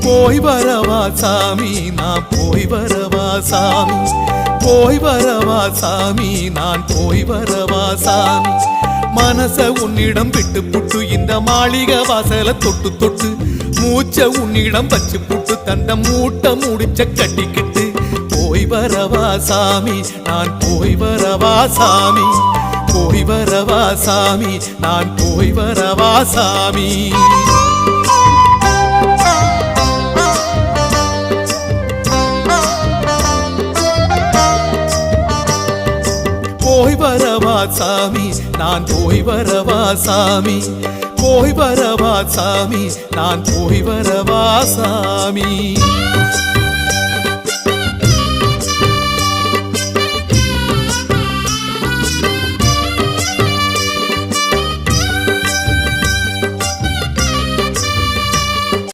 போய் வரவா சாமி நான் போய் வரவா சாமி போய் வரவா சாமி நான் போய் வரவா சாமி மனச உன்னிடம் விட்டு புட்டு இந்த மாளிகை வாசல தொட்டு தொட்டு மூச்ச உன்னிடம் வச்சு புட்டு தந்த மூட்டை முடிச்ச கட்டிக்கிட்டு போய் வரவா சாமி நான் போய் வரவா சாமி போய் வரவா சாமி நான் போய் வரவா சாமி போய் வரவா சாமி நான் போய் வரவா சாமி போய் வரவா சாமி நான் போய் வரவா சாமி